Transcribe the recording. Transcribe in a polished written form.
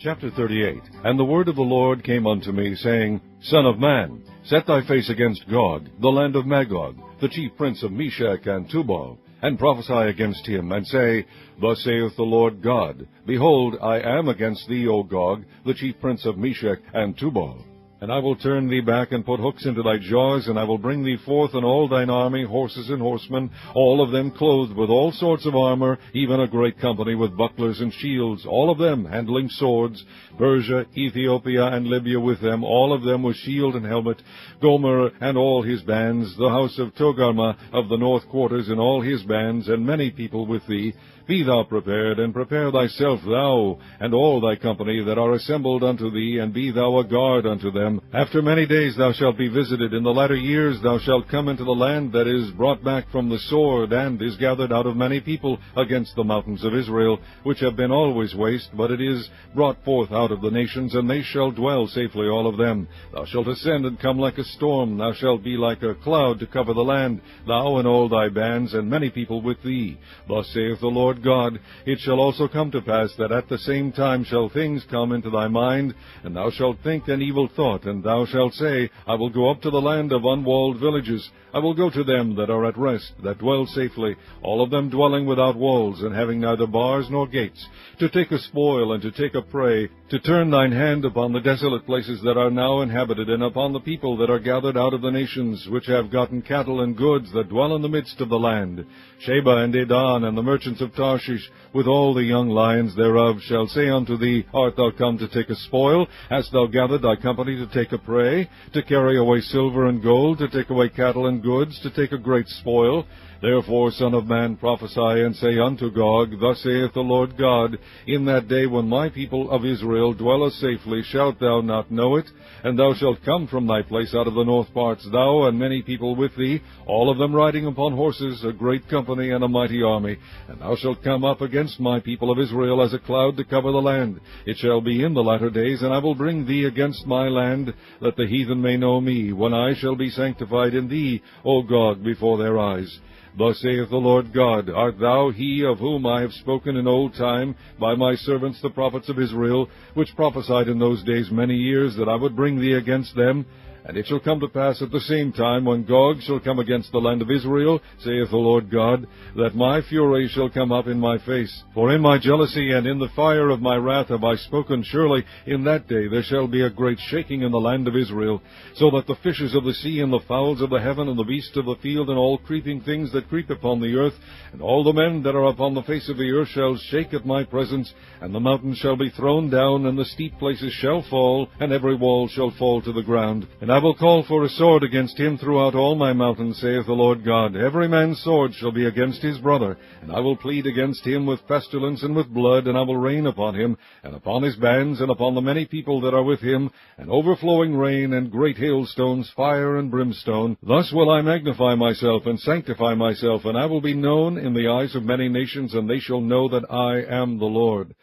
Chapter 38. And the word of the Lord came unto me, saying, Son of man, set thy face against Gog, the land of Magog, the chief prince of Meshech and Tubal, and prophesy against him, and say, Thus saith the Lord God, Behold, I am against thee, O Gog, the chief prince of Meshech and Tubal. And I will turn thee back, and put hooks into thy jaws, and I will bring thee forth in all thine army, horses and horsemen, all of them clothed with all sorts of armor, even a great company with bucklers and shields, all of them handling swords, Persia, Ethiopia, and Libya with them, all of them with shield and helmet, Gomer and all his bands, the house of Togarmah of the north quarters and all his bands, and many people with thee. Be thou prepared, and prepare thyself, thou, and all thy company that are assembled unto thee, and be thou a guard unto them. After many days thou shalt be visited. In the latter years thou shalt come into the land that is brought back from the sword, and is gathered out of many people against the mountains of Israel, which have been always waste, but it is brought forth out of the nations, and they shall dwell safely, all of them. Thou shalt ascend and come like a storm, thou shalt be like a cloud to cover the land, thou and all thy bands, and many people with thee. Thus saith the Lord God, It shall also come to pass that at the same time shall things come into thy mind, and thou shalt think an evil thought, and thou shalt say, I will go up to the land of unwalled villages. I will go to them that are at rest, that dwell safely, all of them dwelling without walls, and having neither bars nor gates, to take a spoil and to take a prey, to turn thine hand upon the desolate places that are now inhabited, and upon the people that are gathered out of the nations, which have gotten cattle and goods, that dwell in the midst of the land. Sheba and Dedan and the merchants of Tarshish, with all the young lions thereof, shall say unto thee, Art thou come to take a spoil? Hast thou gathered thy company to take a prey? To carry away silver and gold, to take away cattle and goods, to take a great spoil? Therefore, Son of man, prophesy, and say unto Gog, Thus saith the Lord God, In that day when my people of Israel dwelleth safely, shalt thou not know it? And thou shalt come from thy place out of the north parts, thou and many people with thee, all of them riding upon horses, a great company and a mighty army. And thou shalt come up against my people of Israel as a cloud to cover the land. It shall be in the latter days, and I will bring thee against my land, that the heathen may know me, when I shall be sanctified in thee, O Gog, before their eyes. Thus saith the Lord God, Art thou he of whom I have spoken in old time by my servants the prophets of Israel, which prophesied in those days many years that I would bring thee against them? And it shall come to pass at the same time, when Gog shall come against the land of Israel, saith the Lord God, that my fury shall come up in my face. For in my jealousy and in the fire of my wrath have I spoken. Surely in that day there shall be a great shaking in the land of Israel, so that the fishes of the sea and the fowls of the heaven and the beasts of the field and all creeping things that creep upon the earth, and all the men that are upon the face of the earth shall shake at my presence, and the mountains shall be thrown down, and the steep places shall fall, and every wall shall fall to the ground. And I will call for a sword against him throughout all my mountains, saith the Lord God. Every man's sword shall be against his brother, and I will plead against him with pestilence and with blood, and I will rain upon him, and upon his bands, and upon the many people that are with him, and overflowing rain, and great hailstones, fire and brimstone. Thus will I magnify myself, and sanctify myself, and I will be known in the eyes of many nations, and they shall know that I am the Lord.